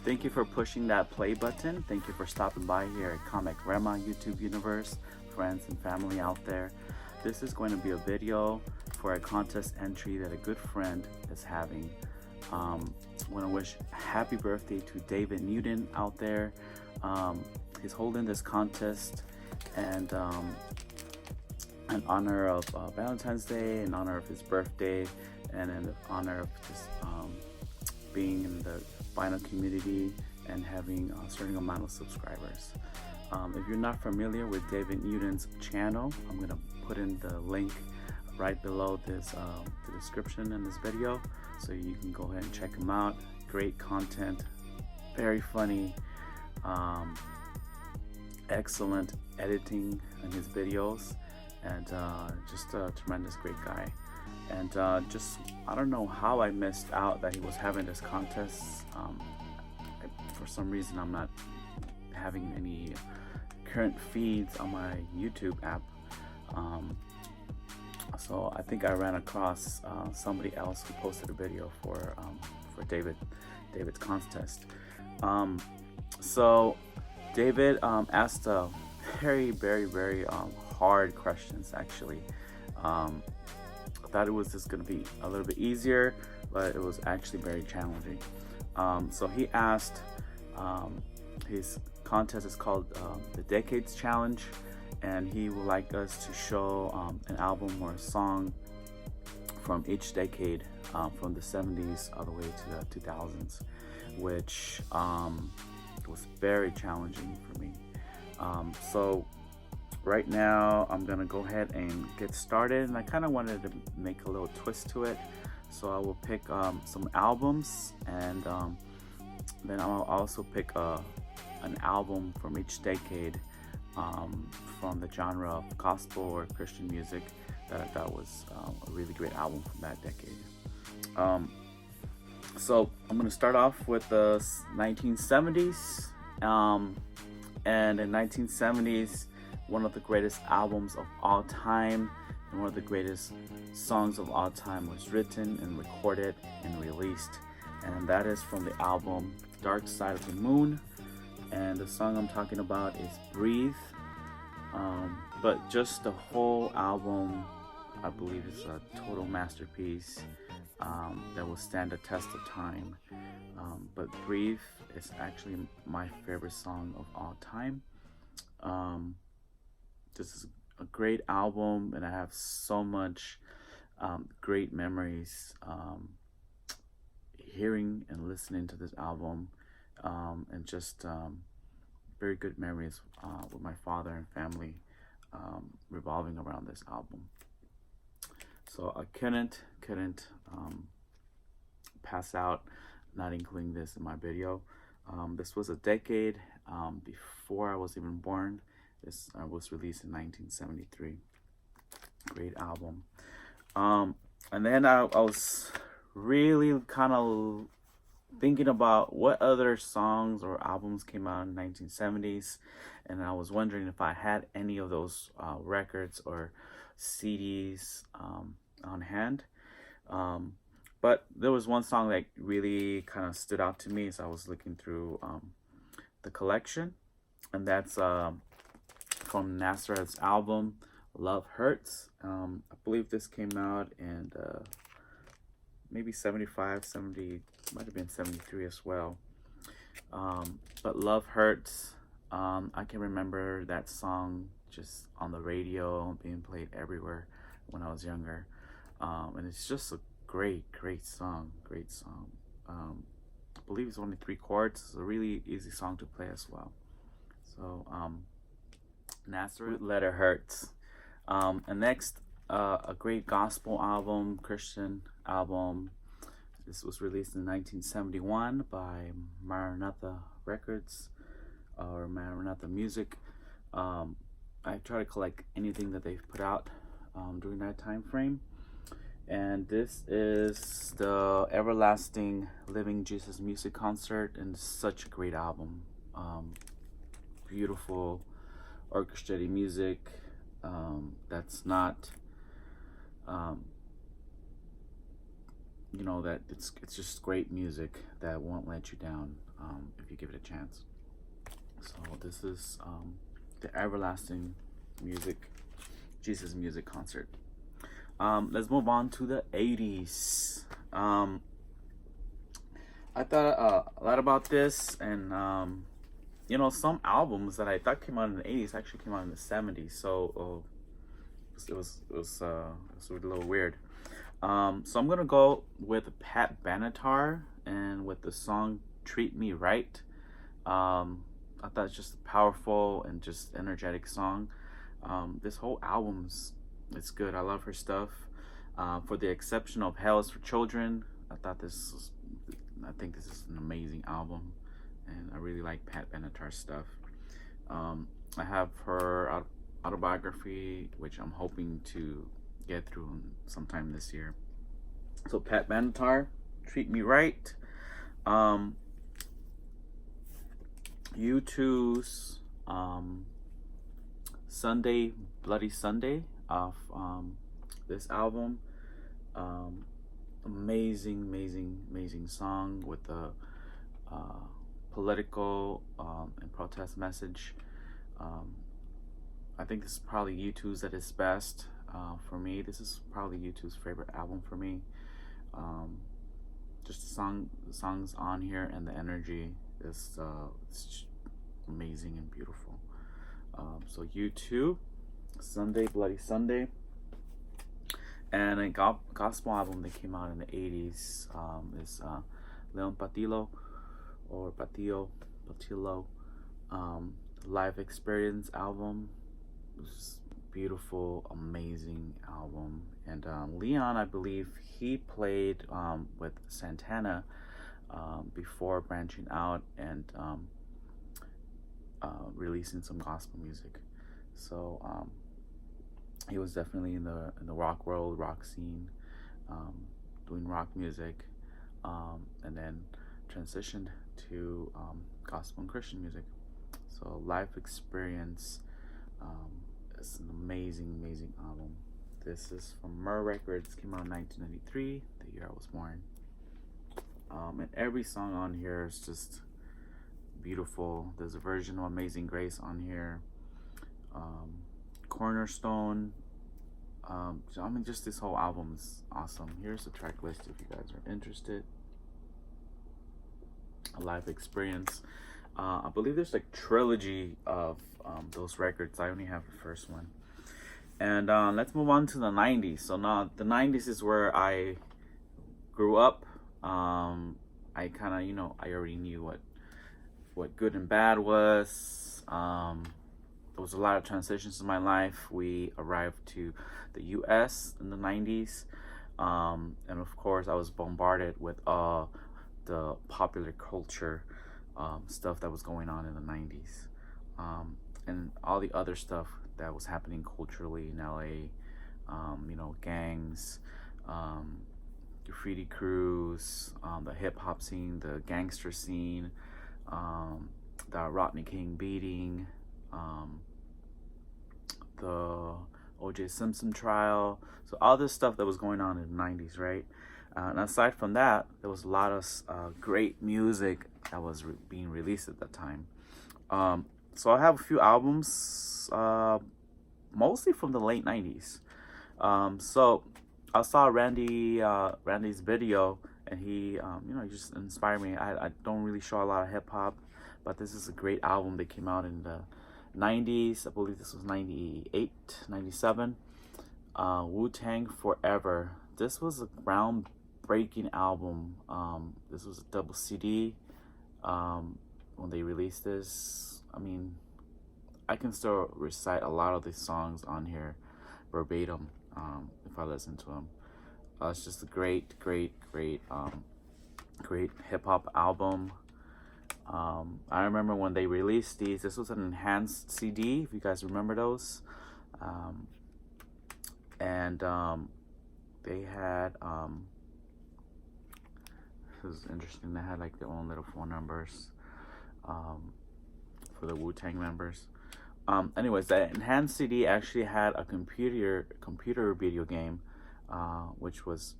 Thank you for pushing that play button. Thank you for stopping by here at Comic Rema YouTube universe, friends and family out there. This is going to be a video for a contest entry that a good friend is having. I want to wish happy birthday to David Newton out there. He's holding this contest and in honor of Valentine's Day, in honor of his birthday, and in honor of just being in the vinyl community and having a certain amount of subscribers. If you're not familiar with David Newton's channel, I'm gonna put in the link right below this the description in this video, so you can go ahead and check him out. Great content, very funny, excellent editing in his videos, and just a tremendous great guy. And just, I don't know how I missed out that he was having this contest. For some reason I'm not having any current feeds on my YouTube app, so I think I ran across somebody else who posted a video for David's contest. So David asked very hard questions actually. I thought it was just going to be a little bit easier, but it was actually very challenging. So he asked, his contest is called the Decades Challenge, and he would like us to show an album or a song from each decade, from the 70s all the way to the 2000s, which was very challenging for me. So right now I'm gonna go ahead and get started, and I kind of wanted to make a little twist to it, so I will pick some albums, and then I'll also pick an album from each decade, from the genre of gospel or Christian music that I thought was a really great album from that decade. So I'm gonna start off with the 1970s, and in 1970s, one of the greatest albums of all time and one of the greatest songs of all time was written and recorded and released, and that is from the album Dark Side of the Moon, and the song I'm talking about is Breathe. But just the whole album, I believe, is a total masterpiece that will stand the test of time. But Breathe is actually my favorite song of all time. This is a great album, and I have so much great memories hearing and listening to this album, and just very good memories with my father and family revolving around this album. So I couldn't pass out not including this in my video. This was a decade before I was even born. This was released in 1973. Great album. And then I was really kind of thinking about what other songs or albums came out in the 1970s, and I was wondering if I had any of those records or CDs on hand. But there was one song that really kind of stood out to me as I was looking through the collection, and that's from Nazareth's album Love Hurts. I believe this came out in maybe 75, 70, might have been 73 as well. But Love Hurts, I can remember that song just on the radio being played everywhere when I was younger. And it's just a great song. I believe it's only 3 chords. It's a really easy song to play as well. So Nazareth Letter Hurts. And next, a great gospel album, Christian album. This was released in 1971 by Maranatha Records, or Maranatha Music. I try to collect anything that they've put out during that time frame. And this is the Everlasting Living Jesus Music Concert, and such a great album. Beautiful orchestrated music that's not you know that it's just great music that won't let you down if you give it a chance. So this is the Everlasting Music, Jesus Music Concert. Let's move on to the 80s. I thought a lot about this, and you know, some albums that I thought came out in the 80s actually came out in the 70s. So it was a little weird. So I'm gonna go with Pat Benatar and with the song "Treat Me Right." I thought it's just a powerful and just energetic song. This whole it's good. I love her stuff. For the exception of "Hell Is for Children," I think this is an amazing album, and I really like Pat Benatar's stuff. I have her autobiography, which I'm hoping to get through sometime this year. So Pat Benatar, "Treat Me Right." U2's Sunday, Bloody Sunday off this album. Amazing song with a political and protest message. I think this is probably U2's at its best. For me, this is probably U2's favorite album for me. Just the songs on here and the energy is it's amazing and beautiful. So U2, Sunday, Bloody Sunday. And a gospel album that came out in the 80s is Leon Patillo, or Patillo, Live Experience album. It was beautiful, amazing album. And Leon, I believe he played with Santana before branching out and releasing some gospel music. So he was definitely in the rock world, rock scene, doing rock music, and then transitioned to gospel and Christian music. So Life Experience is an amazing album. This is from Myrrh Records, came out in 1993, the year I was born. And every song on here is just beautiful. There's a version of Amazing Grace on here. Cornerstone. I mean, just this whole album is awesome. Here's the track list if you guys are interested. A Live Experience. I believe there's like trilogy of those records. I only have the first one. And let's move on to the 90s. So now the 90s is where I grew up. I kind of, you know, I already knew what good and bad was. There was a lot of transitions in my life. We arrived to the US in the 90s. And of course, I was bombarded with the popular culture stuff that was going on in the 90s. And all the other stuff that was happening culturally in LA. You know, gangs, graffiti crews, the hip hop scene, the gangster scene, the Rodney King beating, the O.J. Simpson trial. So all this stuff that was going on in the 90s, right? And aside from that, there was a lot of great music that was being released at that time. So I have a few albums, mostly from the late 90s. So I saw Randy's video, and he, you know, he just inspired me. I don't really show a lot of hip hop, but this is a great album that came out in the 90s. I believe this was 98, 97. Wu-Tang Forever. This was a groundbreaking album. This was a double CD when they released this. I mean, I can still recite a lot of these songs on here verbatim if I listen to them. It's just a great hip-hop album. I remember when they released these, this was an enhanced CD, if you guys remember those. And they had, this is interesting, they had like their own little phone numbers for the Wu-Tang members. Anyways, that enhanced CD actually had a computer video game which was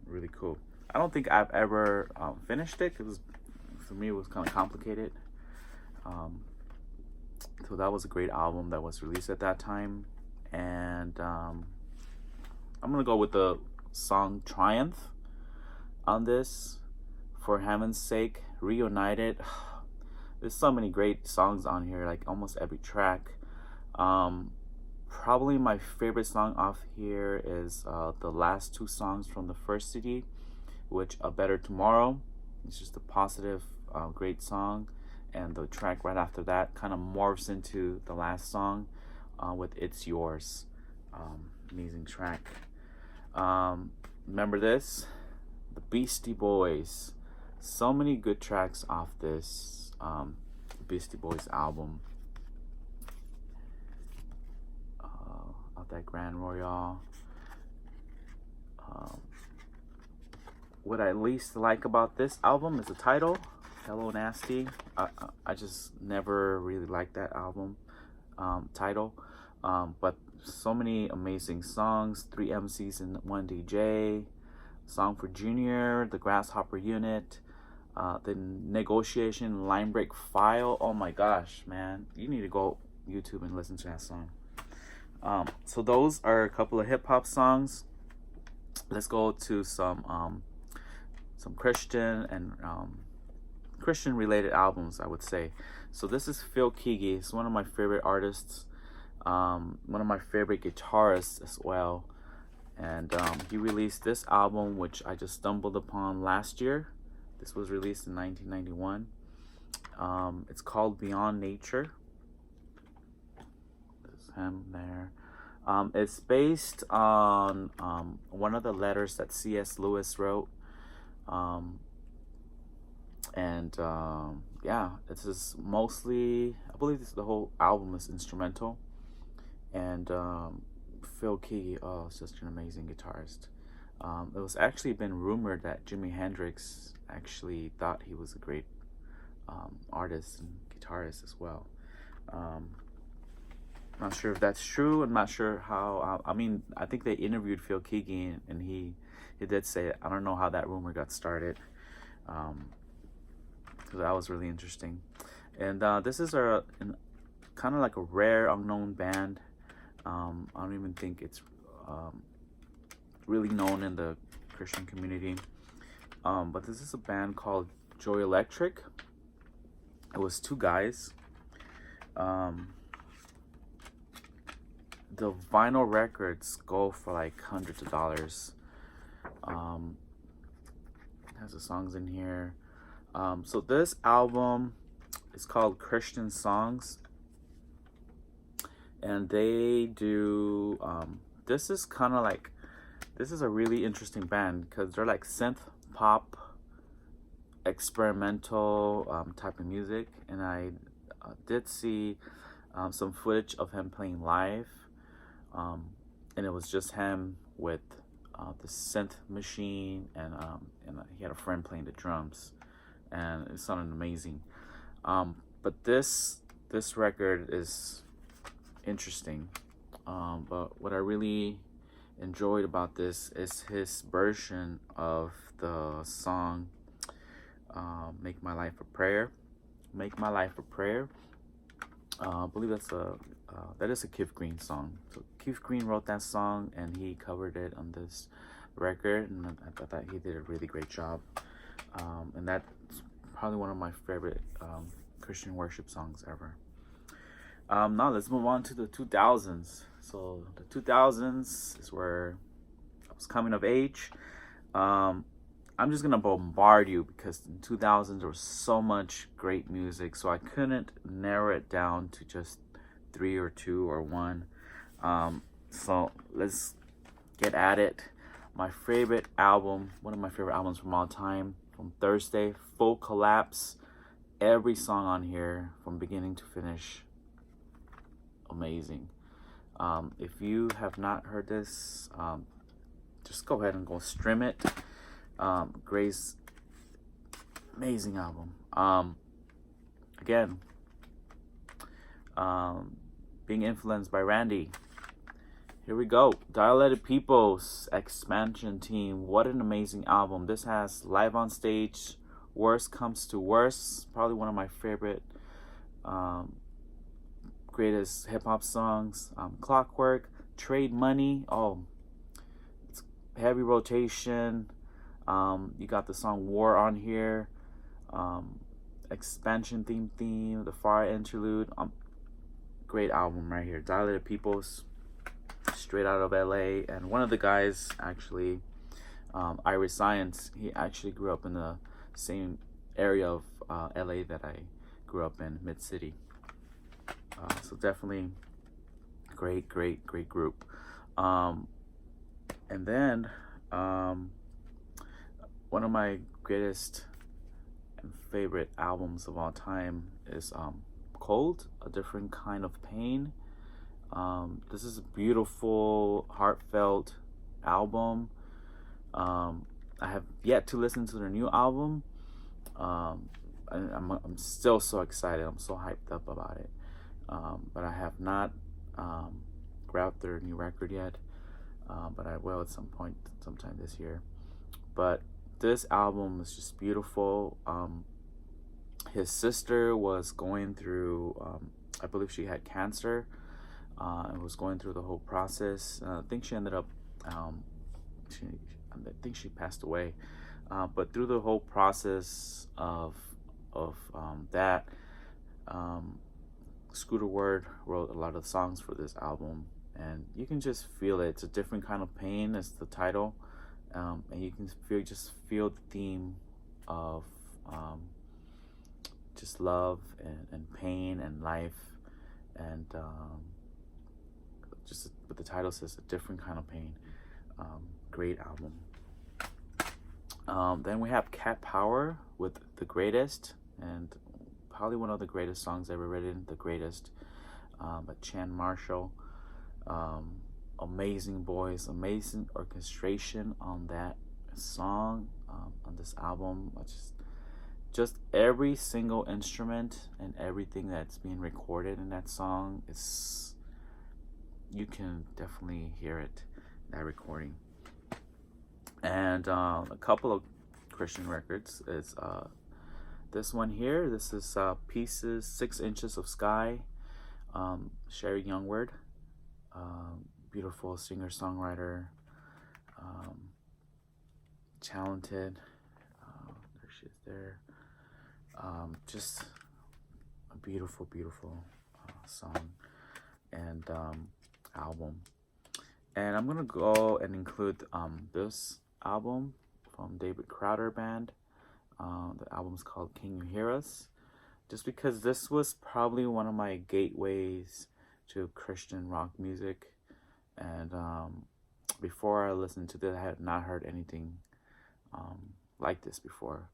really cool. I don't think I've ever finished it because for me it was kind of complicated. So that was a great album that was released at that time, and I'm gonna go with the song Triumph on this. For Heaven's Sake, Reunited. There's so many great songs on here, like almost every track. Probably my favorite song off here is the last two songs from the first CD, which A Better Tomorrow. It's just a positive, great song. And the track right after that kind of morphs into the last song with It's Yours. Amazing track. Remember this? The Beastie Boys. So many good tracks off this Beastie Boys album. Of that Grand Royale. What I least like about this album is the title, Hello Nasty. I just never really liked that album title. But so many amazing songs, 3 MCs and 1 DJ, Song for Junior, The Grasshopper Unit, The Negotiation, Line Break File. Oh my gosh, man. You need to go YouTube and listen to that song. So those are a couple of hip-hop songs. Let's go to some Christian and Christian related albums, I would say. So this is Phil Keaggy. He's one of my favorite artists, one of my favorite guitarists as well. And he released this album, which I just stumbled upon last year. This was released in 1991. It's called Beyond Nature. There's him there. It's based on one of the letters that C.S. Lewis wrote. Yeah, it's just mostly, I believe the whole album is instrumental. And Phil Keaggy, oh, it's just an amazing guitarist. It was actually been rumored that Jimi Hendrix actually thought he was a great artist and guitarist as well. Not sure if that's true. I'm not sure how. I mean, I think they interviewed Phil Keaggy, and he did say, I don't know how that rumor got started. So that was really interesting. And this is kind of like a rare, unknown band. I don't even think it's really known in the Christian community. But this is a band called Joy Electric. It was 2 guys. The vinyl records go for like hundreds of dollars. It has the songs in here. So this album is called Christian Songs, and they do this is kind of like, this is a really interesting band because they're like synth pop experimental type of music. And I did see some footage of him playing live, and it was just him with the synth machine, and he had a friend playing the drums, and it sounded amazing. But this record is interesting. But what I really enjoyed about this is his version of the song Make My Life a Prayer. Make My Life a Prayer. I believe that is a Keith Green song. So Keith Green wrote that song, and he covered it on this record, and I thought that he did a really great job. And that's probably one of my favorite Christian worship songs ever. Now let's move on to the 2000s. So the 2000s is where I was coming of age. I'm just gonna bombard you because in 2000s there was so much great music, so I couldn't narrow it down to just 3 or 2 or 1. So let's get at it. My favorite album, one of my favorite albums from all time, from Thursday, Full Collapse. Every song on here from beginning to finish, amazing. If you have not heard this, just go ahead and go stream it. Gray's amazing album. Again, being influenced by Randy. Here we go. Dilated Peoples Expansion Team. What an amazing album. This has Live on Stage, Worst Comes to Worst. Probably one of my favorite greatest hip-hop songs. Clockwork, Trade Money. Oh, it's heavy rotation. You got the song War on here. Expansion theme, the Fire Interlude. Great album right here. Dilated Peoples, straight out of LA. And one of the guys, actually, Iris Science, he actually grew up in the same area of LA that I grew up in, Mid-City. So definitely great group. And then one of my greatest and favorite albums of all time is Cold, A Different Kind of Pain. This is a beautiful, heartfelt album. I have yet to listen to their new album. I'm still so excited. I'm so hyped up about it. But I have not grabbed their new record yet. But I will at some point, sometime this year. But this album is just beautiful. His sister was going through, I believe she had cancer, and was going through the whole process. I think she ended up, I think she passed away. But through the whole process of that, Scooter Word wrote a lot of songs for this album, and you can just feel it. It's a different kind of pain, is the title, and you can feel the theme of just love and pain and life, and just what the title says, a different kind of pain. Great album. Then we have Cat Power with The Greatest, and probably one of the greatest songs ever written, The Greatest, by Chan Marshall. Amazing voice, amazing orchestration on that song, on this album. Just every single instrument and everything that's being recorded in that song is, you can definitely hear it, that recording. And a couple of Christian records is this one here. This is Pieces, 6 Inches of Sky, Sherry Youngward, beautiful singer-songwriter, talented. There she is there. Just a beautiful song and album. And I'm gonna go and include this album from David Crowder Band. The album's called Can You Hear Us? Just because this was probably one of my gateways to Christian rock music. And before I listened to this, I had not heard anything like this before.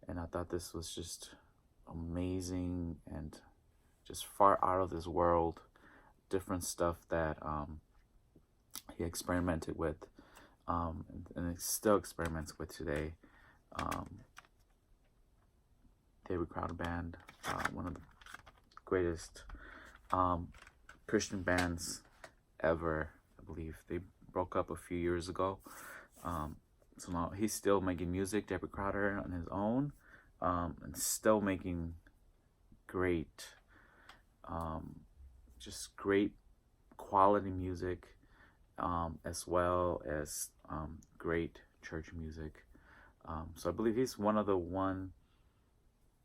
And I thought this was just amazing and just far out of this world. Different stuff that he experimented with, and he still experiments with today. David Crowder Band, one of the greatest Christian bands ever, I believe. They broke up a few years ago. So now he's still making music, David Crowder, on his own, and still making great, just great quality music, as well as great church music. So I believe he's one of the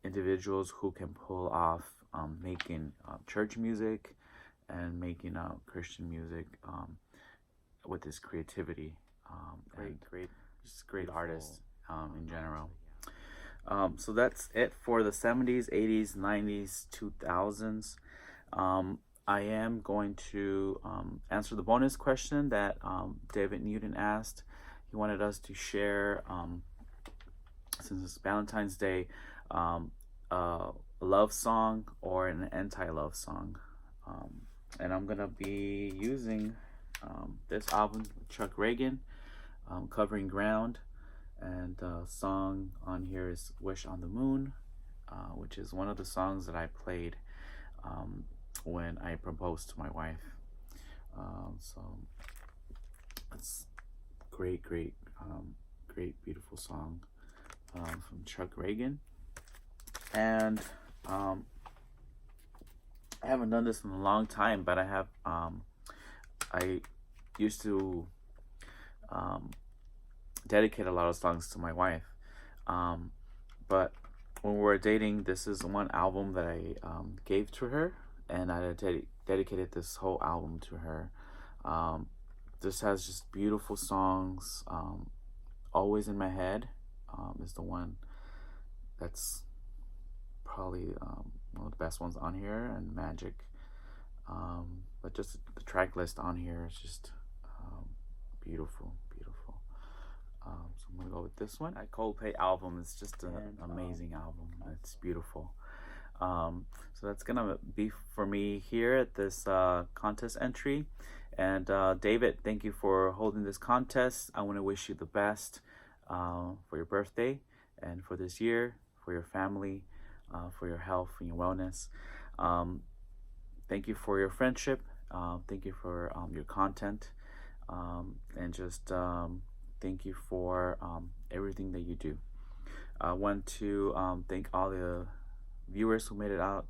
individuals who can pull off making church music and making Christian music with his creativity. Just great artist in general. So that's it for the 70s, 80s, 90s, 2000s. I am going to answer the bonus question that David Newton asked. He wanted us to share, since it's Valentine's Day, a love song or an anti-love song. And I'm going to be using this album, Chuck Reagan, Covering Ground. And the song on here is Wish on the Moon, which is one of the songs that I played when I proposed to my wife. So It's great, beautiful song from Chuck Reagan. And I haven't done this in a long time, but I have. I used to dedicate a lot of songs to my wife, but when we were dating, this is one album that I gave to her, and I dedicated this whole album to her. This has just beautiful songs. Always in My Head is the one that's probably one of the best ones on here, and Magic. But just the track list on here is just beautiful. So I'm gonna go with this one. That Coldplay album is just an amazing album. It's beautiful. So that's gonna be for me here at this contest entry. And David, thank you for holding this contest. I want to wish you the best for your birthday and for this year, for your family, for your health and your wellness. Thank you for your friendship. Thank you for your content, and just thank you for everything that you do. I want to thank all the viewers who made it out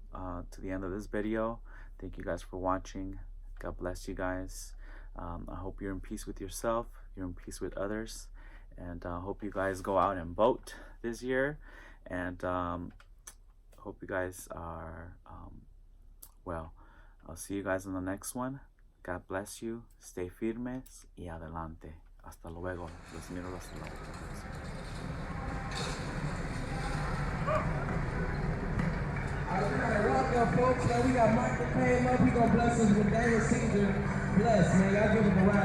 to the end of this video. Thank you guys for watching. God bless you guys. I hope you're in peace with yourself, you're in peace with others, and I hope you guys go out and vote this year, and hope you guys are well. I'll see you guys in the next one. God bless you. Stay firmes y adelante. Hasta luego. Los miro hasta luego. All right, we gotta rock up, folks. Now we got Michael came up. He gonna bless us with Daniel Caesar. Bless, man. Y'all give him a round.